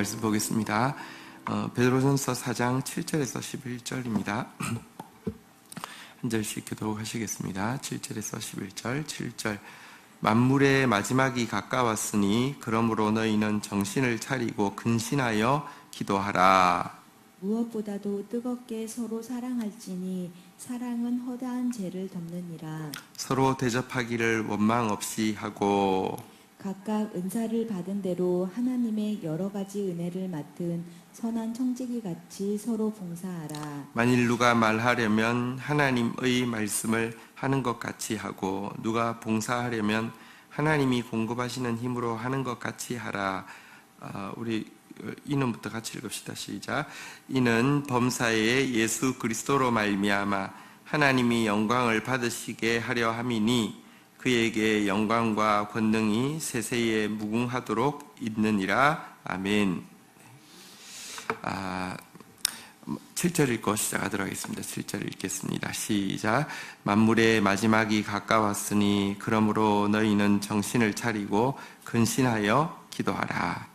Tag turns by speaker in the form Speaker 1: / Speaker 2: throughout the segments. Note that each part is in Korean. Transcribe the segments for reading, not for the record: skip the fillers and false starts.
Speaker 1: 말씀 보겠습니다. 베드로전서 4장 7절에서 11절입니다. 한 절씩 교독하시겠습니다. 7절에서 11절. 7절. 만물의 마지막이 가까웠으니 그러므로 너희는 정신을 차리고 근신하여 기도하라.
Speaker 2: 무엇보다도 뜨겁게 서로 사랑할지니 사랑은 허다한 죄를 덮느니라.
Speaker 1: 서로 대접하기를 원망 없이 하고
Speaker 2: 각각 은사를 받은 대로 하나님의 여러 가지 은혜를 맡은 선한 청지기 같이 서로 봉사하라.
Speaker 1: 만일 누가 말하려면 하나님의 말씀을 하는 것 같이 하고 누가 봉사하려면 하나님이 공급하시는 힘으로 하는 것 같이 하라. 우리 이는부터 같이 읽읍시다. 시작. 이는 범사에 예수 그리스도로 말미암아 하나님이 영광을 받으시게 하려 함이니 그에게 영광과 권능이 세세에 무궁하도록 있느니라. 아멘. 7절 읽고 시작하도록 하겠습니다. 7절 읽겠습니다. 시작. 만물의 마지막이 가까웠으니 그러므로 너희는 정신을 차리고 근신하여 기도하라.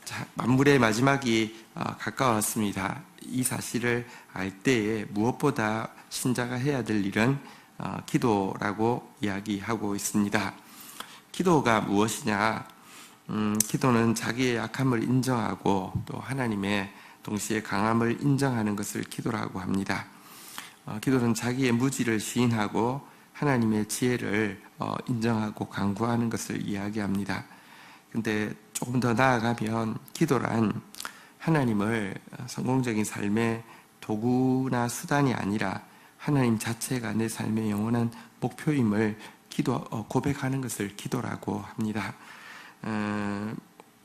Speaker 1: 자, 만물의 마지막이 가까웠습니다. 이 사실을 알 때에 무엇보다 신자가 해야 될 일은 기도라고 이야기하고 있습니다. 기도가 무엇이냐? 기도는 자기의 약함을 인정하고 또 하나님의 동시에 강함을 인정하는 것을 기도라고 합니다. 기도는 자기의 무지를 시인하고 하나님의 지혜를 인정하고 간구하는 것을 이야기합니다. 근데 조금 더 나아가면 기도란 하나님을 성공적인 삶의 도구나 수단이 아니라 하나님 자체가 내 삶의 영원한 목표임을 고백하는 것을 기도라고 합니다.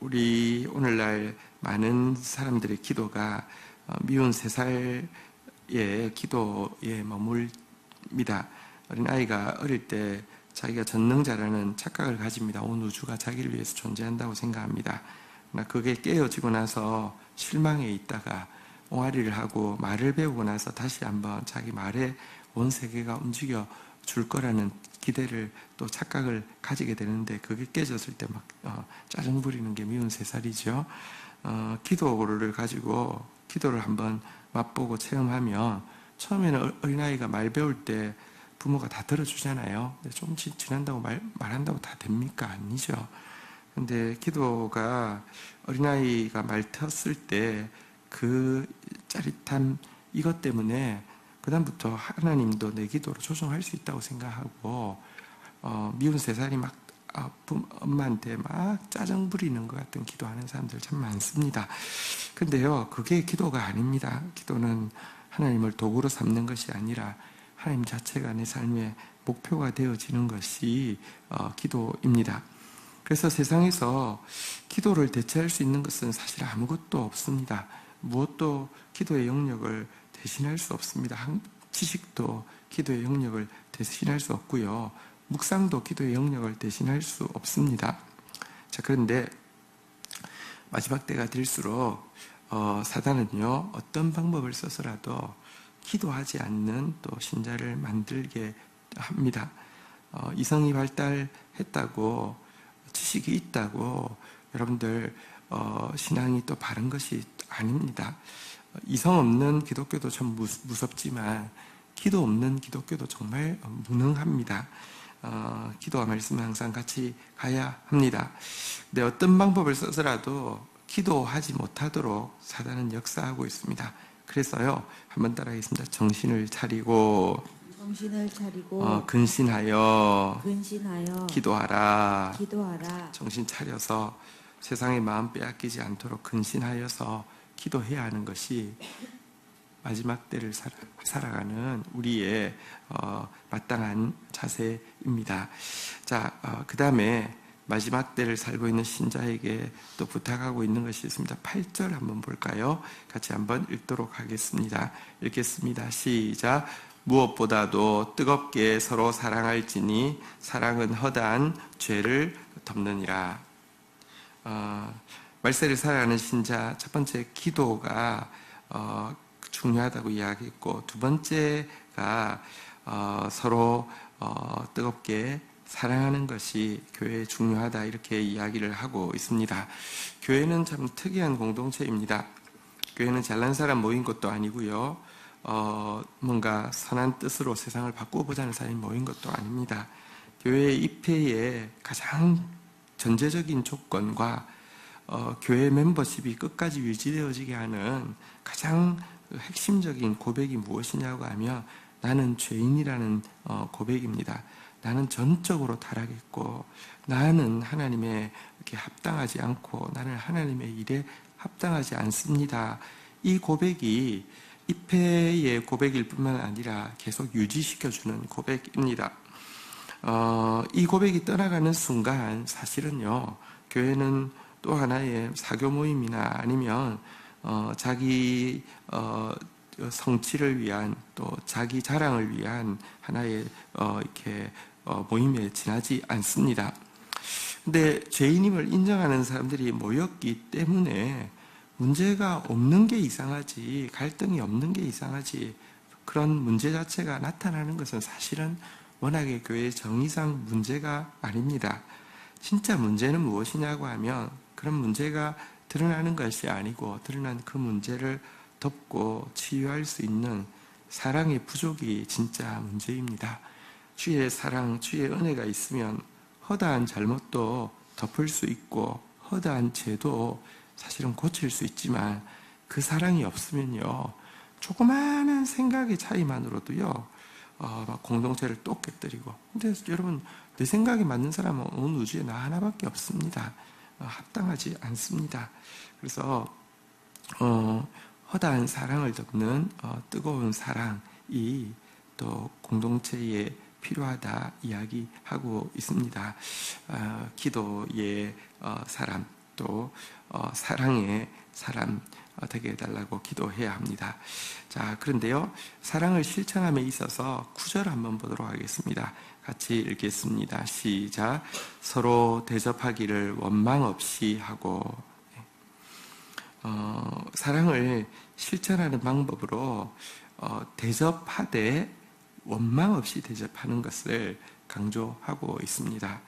Speaker 1: 우리 오늘날 많은 사람들의 기도가 미운 3살의 기도에 머물니다. 어린아이가 어릴 때 자기가 전능자라는 착각을 가집니다. 온 우주가 자기를 위해서 존재한다고 생각합니다. 그러나 그게 깨어지고 나서 실망에 있다가 옹알이를 하고 말을 배우고 나서 다시 한번 자기 말에 온 세계가 움직여 줄 거라는 기대를 또 착각을 가지게 되는데 그게 깨졌을 때 막 짜증 부리는 게 미운 3살이죠. 기도를 가지고 기도를 한번 맛보고 체험하면 처음에는 어린아이가 말 배울 때 부모가 다 들어주잖아요. 근데 좀 지난다고 말한다고 다 됩니까? 아니죠. 근데 기도가 어린아이가 말 텄을 때 그 짜릿함 이것 때문에 그다음부터 하나님도 내 기도로 조정할 수 있다고 생각하고 미운 3살이 막 엄마한테 막 짜증 부리는 것 같은 기도하는 사람들 참 많습니다. 근데요, 그게 기도가 아닙니다. 기도는 하나님을 도구로 삼는 것이 아니라 하나님 자체가 내 삶의 목표가 되어지는 것이 기도입니다. 그래서 세상에서 기도를 대체할 수 있는 것은 사실 아무것도 없습니다. 무엇도 기도의 영역을 대신할 수 없습니다. 지식도 기도의 영역을 대신할 수 없고요. 묵상도 기도의 영역을 대신할 수 없습니다. 자, 그런데 마지막 때가 될수록 사단은요, 어떤 방법을 써서라도 기도하지 않는 또 신자를 만들게 합니다. 이성이 발달했다고 지식이 있다고 여러분들 신앙이 또 바른 것이 아닙니다. 이성 없는 기독교도 좀 무섭지만 기도 없는 기독교도 정말 무능합니다. 기도와 말씀은 항상 같이 가야 합니다. 근데 어떤 방법을 써서라도 기도하지 못하도록 사단은 역사하고 있습니다. 그래서요, 한번 따라하겠습니다. 정신을 차리고 근신하여 기도하라. 정신 차려서 세상의 마음 빼앗기지 않도록 근신하여서 기도해야 하는 것이 마지막 때를 살아가는 우리의 마땅한 자세입니다. 자, 그 다음에 마지막 때를 살고 있는 신자에게 또 부탁하고 있는 것이 있습니다. 8절 한번 볼까요? 같이 한번 읽도록 하겠습니다. 읽겠습니다. 시작. 무엇보다도 뜨겁게 서로 사랑할지니 사랑은 허다한 죄를 덮느니라. 말세를 살아가는 신자 첫 번째 기도가 중요하다고 이야기했고, 두 번째가 서로 뜨겁게 사랑하는 것이 교회에 중요하다 이렇게 이야기를 하고 있습니다. 교회는 참 특이한 공동체입니다. 교회는 잘난 사람 모인 것도 아니고요. 뭔가 선한 뜻으로 세상을 바꾸고자 하는 사람이 모인 것도 아닙니다. 교회의 입회의 가장 전제적인 조건과 교회 멤버십이 끝까지 유지되어지게 하는 가장 핵심적인 고백이 무엇이냐고 하면 나는 죄인이라는 고백입니다. 나는 전적으로 타락했고 나는 하나님의 이렇게 합당하지 않고 나는 하나님의 일에 합당하지 않습니다. 이 고백이 입회의 고백일 뿐만 아니라 계속 유지시켜주는 고백입니다. 이 고백이 떠나가는 순간 사실은요, 교회는 또 하나의 사교 모임이나 아니면 자기 성취를 위한 또 자기 자랑을 위한 하나의 이렇게 모임에 지나지 않습니다. 근데 죄인임을 인정하는 사람들이 모였기 때문에 문제가 없는 게 이상하지, 갈등이 없는 게 이상하지, 그런 문제 자체가 나타나는 것은 사실은 워낙에 교회의 정의상 문제가 아닙니다. 진짜 문제는 무엇이냐고 하면 그런 문제가 드러나는 것이 아니고 드러난 그 문제를 덮고 치유할 수 있는 사랑의 부족이 진짜 문제입니다. 주의 사랑, 주의 은혜가 있으면 허다한 잘못도 덮을 수 있고 허다한 죄도 사실은 고칠 수 있지만 그 사랑이 없으면요, 조그마한 생각의 차이만으로도요 막 공동체를 또 깨뜨리고. 근데 여러분, 내 생각에 맞는 사람은 온 우주에 나 하나밖에 없습니다. 합당하지 않습니다. 그래서 허다한 사랑을 덮는 뜨거운 사랑이 또 공동체에 필요하다 이야기하고 있습니다. 기도의 사람, 또 사랑의 사람 되게 해달라고 기도해야 합니다. 자, 그런데요, 사랑을 실천함에 있어서 9절 한번 보도록 하겠습니다. 같이 읽겠습니다. 시작. 서로 대접하기를 원망 없이 하고. 사랑을 실천하는 방법으로 대접하되 원망 없이 대접하는 것을 강조하고 있습니다.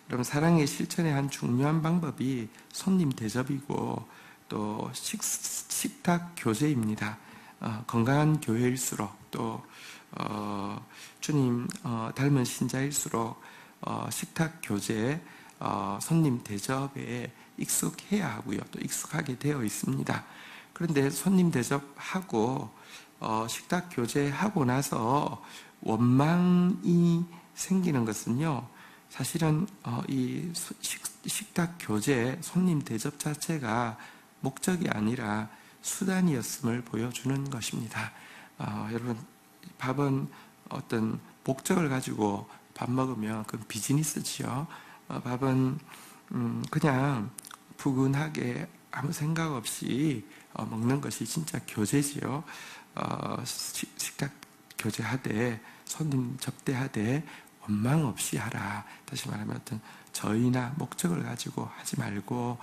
Speaker 1: 그럼 사랑의 실천의 한 중요한 방법이 손님 대접이고 또 식탁 교제입니다. 건강한 교회일수록 또 주님 닮은 신자일수록 식탁 교제, 손님 대접에 익숙해야 하고요. 또 익숙하게 되어 있습니다. 그런데 손님 대접하고 식탁 교제하고 나서 원망이 생기는 것은요, 사실은 이 식탁 교제, 손님 대접 자체가 목적이 아니라 수단이었음을 보여주는 것입니다. 여러분, 밥은 어떤 목적을 가지고 밥 먹으면 그건 비즈니스지요. 밥은 그냥 푸근하게 아무 생각 없이 먹는 것이 진짜 교제지요. 식탁 교제하되 손님 접대하되 원망 없이 하라. 다시 말하면 어떤 저희나 목적을 가지고 하지 말고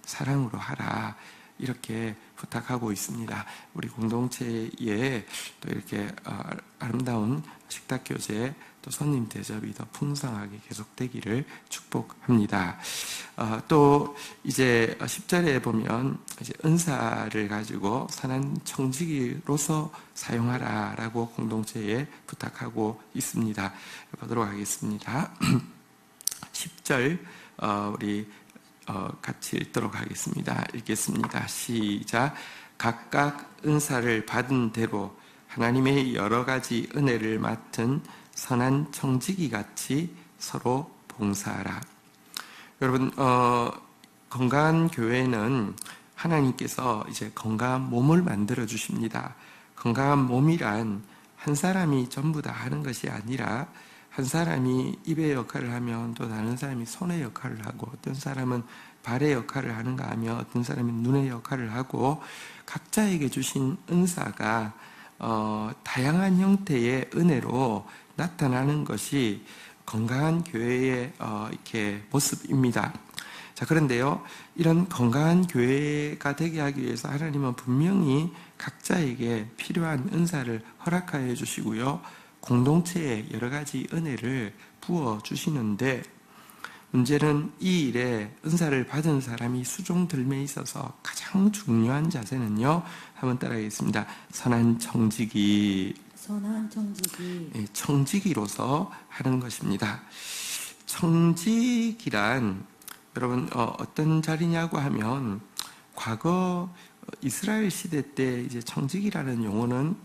Speaker 1: 사랑으로 하라. 이렇게 부탁하고 있습니다. 우리 공동체에 또 이렇게 아름다운 식탁 교제, 또 손님 대접이 더 풍성하게 계속되기를 축복합니다. 또 이제 10절에 보면 이제 은사를 가지고 선한 청지기로서 사용하라라고 공동체에 부탁하고 있습니다. 보도록 하겠습니다. 10절 우리 같이 읽도록 하겠습니다. 읽겠습니다. 시작. 각각 은사를 받은 대로 하나님의 여러 가지 은혜를 맡은 선한 청지기 같이 서로 봉사하라. 여러분, 건강한 교회는 하나님께서 이제 건강한 몸을 만들어 주십니다. 건강한 몸이란 한 사람이 전부 다 하는 것이 아니라 한 사람이 입의 역할을 하면 또 다른 사람이 손의 역할을 하고, 어떤 사람은 발의 역할을 하는가 하면 어떤 사람이 눈의 역할을 하고, 각자에게 주신 은사가 다양한 형태의 은혜로 나타나는 것이 건강한 교회의 이렇게 모습입니다. 자, 그런데요, 이런 건강한 교회가 되게 하기 위해서 하나님은 분명히 각자에게 필요한 은사를 허락하여 주시고요, 공동체에 여러 가지 은혜를 부어주시는데, 문제는 이 일에 은사를 받은 사람이 수종들매 있어서 가장 중요한 자세는요, 한번 따라하겠습니다. 선한 청지기,
Speaker 2: 선한 청지기,
Speaker 1: 예, 청지기로서 하는 것입니다. 청지기란 여러분 어떤 자리냐고 하면, 과거 이스라엘 시대 때 이제 청지기라는 용어는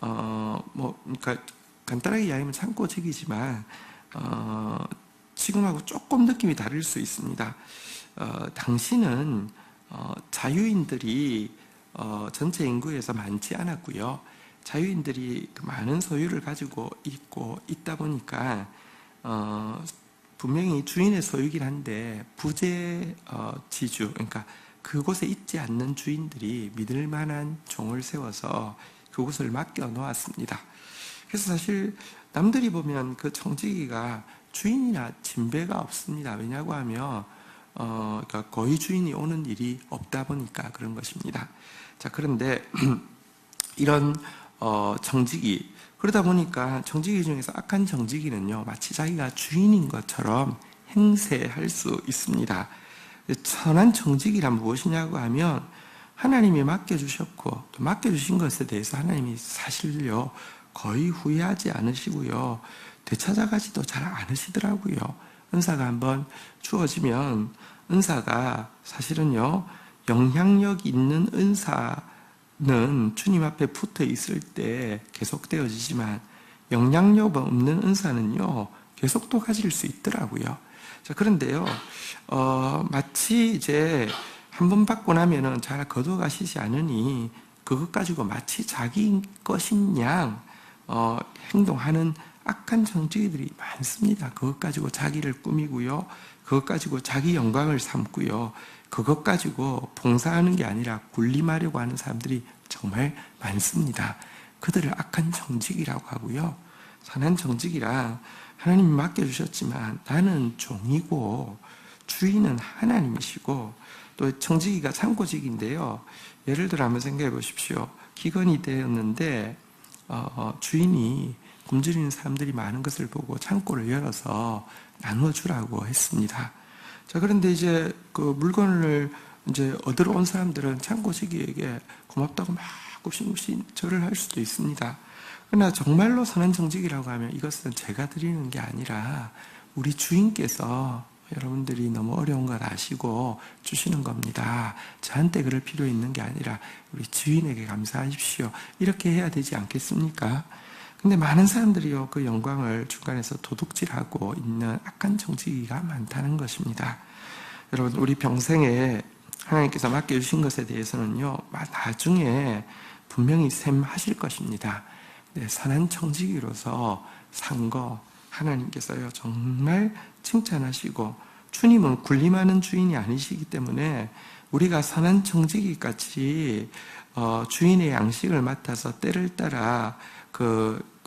Speaker 1: 그러니까 간단하게 이야기하면 창고직이지만 지금하고 조금 느낌이 다를 수 있습니다. 당시는 자유인들이 전체 인구에서 많지 않았고요. 자유인들이 많은 소유를 가지고 있다 보니까 분명히 주인의 소유긴 한데 부재지주, 그러니까 그곳에 있지 않는 주인들이 믿을 만한 종을 세워서 그곳을 맡겨 놓았습니다. 그래서 사실 남들이 보면 그 청지기가 주인이나 진배가 없습니다. 왜냐고 하면 그러니까 거의 주인이 오는 일이 없다 보니까 그런 것입니다. 자, 그런데 이런 청지기, 그러다 보니까 청지기 중에서 악한 청지기는요, 마치 자기가 주인인 것처럼 행세할 수 있습니다. 선한 청지기란 무엇이냐고 하면, 하나님이 맡겨주셨고 또 맡겨주신 것에 대해서 하나님이 사실요 거의 후회하지 않으시고요, 되찾아가지도 잘 않으시더라고요. 은사가 한번 주어지면, 은사가 사실은요, 영향력 있는 은사는 주님 앞에 붙어 있을 때 계속되어지지만, 영향력 없는 은사는요 계속 가질 수 있더라고요. 자, 그런데요 마치 이제 한 번 받고 나면은 잘 거둬가시지 않으니 그것 가지고 마치 자기 것인 양 행동하는 악한 정치기들이 많습니다. 그것 가지고 자기를 꾸미고요, 그것 가지고 자기 영광을 삼고요, 그것 가지고 봉사하는 게 아니라 군림하려고 하는 사람들이 정말 많습니다. 그들을 악한 정직이라고 하고요. 선한 정직이라, 하나님이 맡겨주셨지만 나는 종이고 주인은 하나님이시고, 또 청지기가 창고직인데요, 예를 들어 한번 생각해 보십시오. 기근이 되었는데 주인이 굶주리는 사람들이 많은 것을 보고 창고를 열어서 나누어 주라고 했습니다. 자, 그런데 이제 그 물건을 이제 얻으러 온 사람들은 창고지기에게 고맙다고 막 굽신굽신 절을 할 수도 있습니다. 그러나 정말로 선한 정직이라고 하면, 이것은 제가 드리는 게 아니라 우리 주인께서 여러분들이 너무 어려운 걸 아시고 주시는 겁니다. 저한테 그럴 필요 있는 게 아니라 우리 주인에게 감사하십시오. 이렇게 해야 되지 않겠습니까? 근데 많은 사람들이요, 그 영광을 중간에서 도둑질하고 있는 악한 정치기가 많다는 것입니다. 여러분, 우리 평생에 하나님께서 맡겨주신 것에 대해서는요, 나중에 분명히 셈하실 것입니다. 네, 선한 청지기로서 산 거 하나님께서요 정말 칭찬하시고, 주님은 군림하는 주인이 아니시기 때문에 우리가 선한 청지기같이 주인의 양식을 맡아서 때를 따라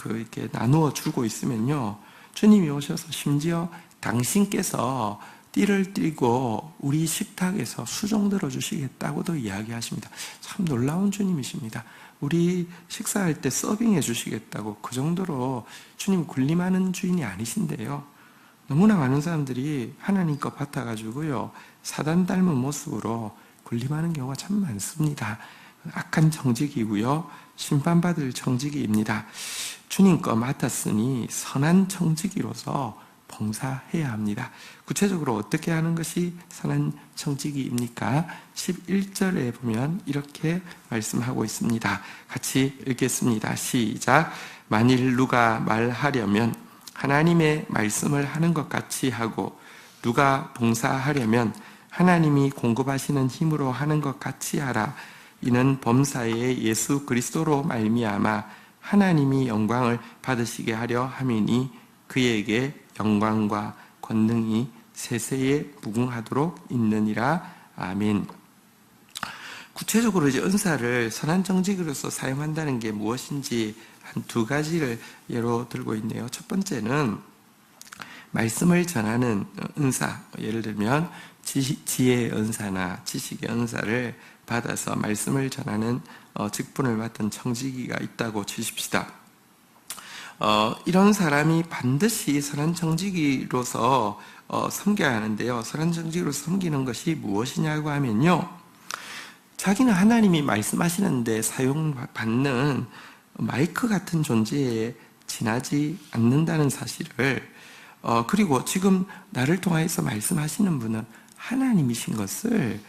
Speaker 1: 이렇게 나누어 주고 있으면요, 주님이 오셔서 심지어 당신께서 띠를 띠고 우리 식탁에서 수종 들어 주시겠다고도 이야기하십니다. 참 놀라운 주님이십니다. 우리 식사할 때 서빙해 주시겠다고, 그 정도로 주님 군림하는 주인이 아니신데요, 너무나 많은 사람들이 하나님 것 같아가지고요, 사단 닮은 모습으로 군림하는 경우가 참 많습니다. 악한 정직이고요, 심판받을 정직이입니다. 주님 거 맡았으니 선한 정직이로서 봉사해야 합니다. 구체적으로 어떻게 하는 것이 선한 청지기입니까? 11절에 보면 이렇게 말씀하고 있습니다. 같이 읽겠습니다. 시작. 만일 누가 말하려면 하나님의 말씀을 하는 것 같이 하고, 누가 봉사하려면 하나님이 공급하시는 힘으로 하는 것 같이 하라. 이는 범사의 예수 그리스도로 말미암아 하나님이 영광을 받으시게 하려 함이니, 그에게 영광과 권능이 세세에 무궁하도록 있느니라. 아멘. 구체적으로 이제 은사를 선한 정직으로서 사용한다는 게 무엇인지 한 두 가지를 예로 들고 있네요. 첫 번째는 말씀을 전하는 은사, 예를 들면 지혜의 은사나 지식의 은사를 받아서 말씀을 전하는 직분을 맡은 청지기가 있다고 치십시다. 이런 사람이 반드시 선한 청지기로서 섬겨야 하는데요. 선한 청지기로서 섬기는 것이 무엇이냐고 하면요. 자기는 하나님이 말씀하시는데 사용받는 마이크 같은 존재에 지나지 않는다는 사실을, 그리고 지금 나를 통해서 말씀하시는 분은 하나님이신 것을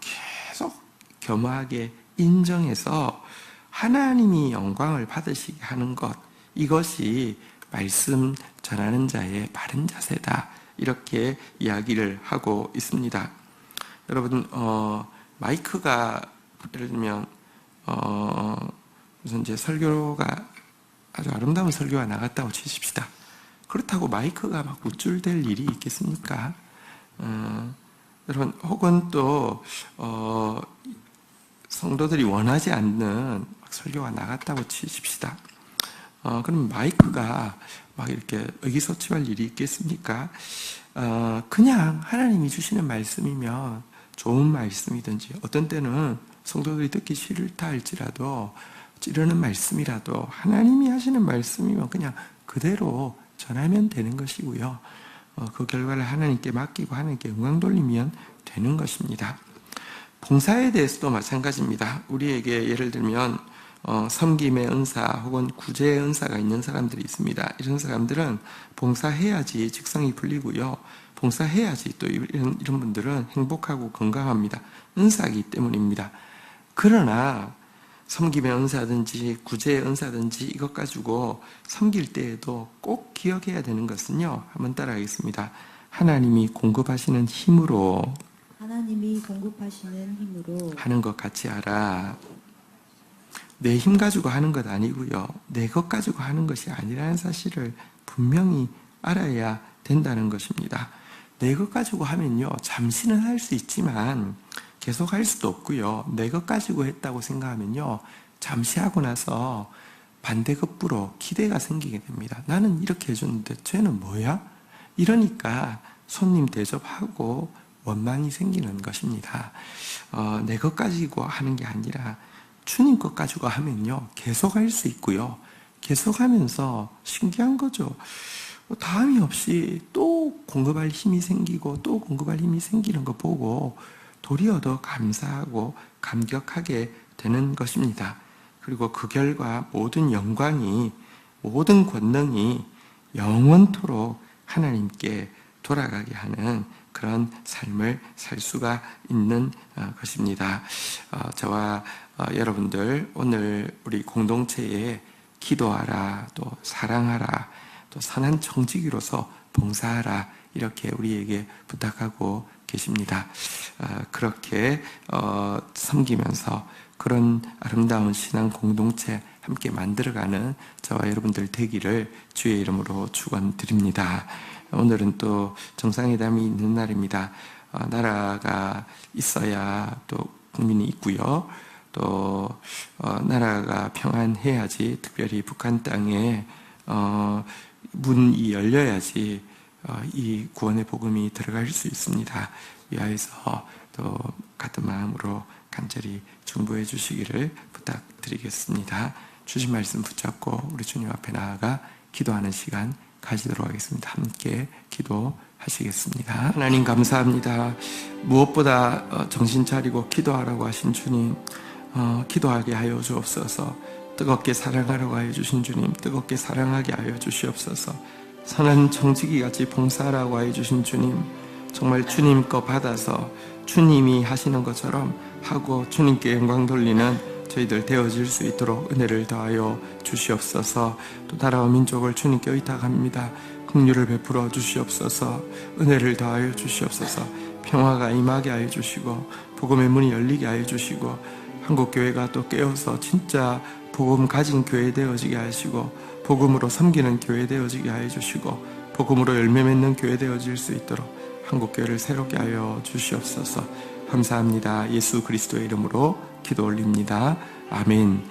Speaker 1: 계속 겸허하게 인정해서 하나님이 영광을 받으시게 하는 것, 이것이 말씀 전하는 자의 바른 자세다, 이렇게 이야기를 하고 있습니다. 여러분, 마이크가 예를 들면 무슨 이제 설교가 아주 아름다운 설교가 나갔다고 치십시다. 그렇다고 마이크가 막 우쭐댈 일이 있겠습니까? 여러분, 혹은 또 성도들이 원하지 않는 설교가 나갔다고 치십시다. 그럼 마이크가 막 이렇게 의기소침할 일이 있겠습니까? 그냥 하나님이 주시는 말씀이면 좋은 말씀이든지, 어떤 때는 성도들이 듣기 싫다 할지라도 찌르는 말씀이라도 하나님이 하시는 말씀이면 그냥 그대로 전하면 되는 것이고요. 그 결과를 하나님께 맡기고 하나님께 영광 돌리면 되는 것입니다. 봉사에 대해서도 마찬가지입니다. 우리에게 예를 들면 섬김의 은사 혹은 구제의 은사가 있는 사람들이 있습니다. 이런 사람들은 봉사해야지 직성이 풀리고요. 봉사해야지 또 이런 분들은 행복하고 건강합니다. 은사이기 때문입니다. 그러나 섬김의 은사든지 구제의 은사든지 이것 가지고 섬길 때에도 꼭 기억해야 되는 것은요. 한번 따라하겠습니다. 하나님이 공급하시는 힘으로 하는 것 같이 하라. 내 힘 가지고 하는 것 아니고요. 내 것 가지고 하는 것이 아니라는 사실을 분명히 알아야 된다는 것입니다. 내 것 가지고 하면요. 잠시는 할 수 있지만 계속 할 수도 없고요. 내 것 가지고 했다고 생각하면요. 잠시 하고 나서 반대급부로 기대가 생기게 됩니다. 나는 이렇게 해줬는데 쟤는 뭐야? 이러니까 손님 대접하고 원망이 생기는 것입니다. 내 것 가지고 하는 게 아니라 주님 것 가지고 하면요. 계속 할 수 있고요. 계속 하면서 신기한 거죠. 다음이 없이 또 공급할 힘이 생기고 또 공급할 힘이 생기는 거 보고 도리어 더 감사하고 감격하게 되는 것입니다. 그리고 그 결과 모든 영광이, 모든 권능이 영원토록 하나님께 돌아가게 하는 그런 삶을 살 수가 있는 것입니다. 저와 여러분들 오늘 우리 공동체에 기도하라, 또 사랑하라, 또 선한 청지기로서 봉사하라, 이렇게 우리에게 부탁하고 계십니다. 그렇게 섬기면서 그런 아름다운 신앙 공동체 함께 만들어가는 저와 여러분들 되기를 주의 이름으로 축원드립니다. 오늘은 또 정상회담이 있는 날입니다. 나라가 있어야 또 국민이 있고요. 또 나라가 평안해야지, 특별히 북한 땅에 문이 열려야지 이 구원의 복음이 들어갈 수 있습니다. 위하여서 또 같은 마음으로 간절히 중보해 주시기를 부탁드리겠습니다. 주신 말씀 붙잡고 우리 주님 앞에 나아가 기도하는 시간 가지도록 하겠습니다. 함께 기도하시겠습니다. 하나님 감사합니다. 무엇보다 정신 차리고 기도하라고 하신 주님, 기도하게 하여 주옵소서. 뜨겁게 사랑하라고 하여 주신 주님, 뜨겁게 사랑하게 하여 주시옵소서. 선한 청지기같이 봉사하라고 하여 주신 주님, 정말 주님 거 받아서 주님이 하시는 것처럼 하고 주님께 영광 돌리는 저희들 되어질 수 있도록 은혜를 더하여 주시옵소서. 또 나라와 민족을 주님께 의탁합니다. 긍휼을 베풀어 주시옵소서. 은혜를 더하여 주시옵소서. 평화가 임하게 하여 주시고 복음의 문이 열리게 하여 주시고 한국교회가 또 깨어서 진짜 복음 가진 교회 되어지게 하시고 복음으로 섬기는 교회 되어지게 하여 주시고 복음으로 열매 맺는 교회 되어질 수 있도록 한국교회를 새롭게 하여 주시옵소서. 감사합니다. 예수 그리스도의 이름으로 기도 올립니다. 아멘.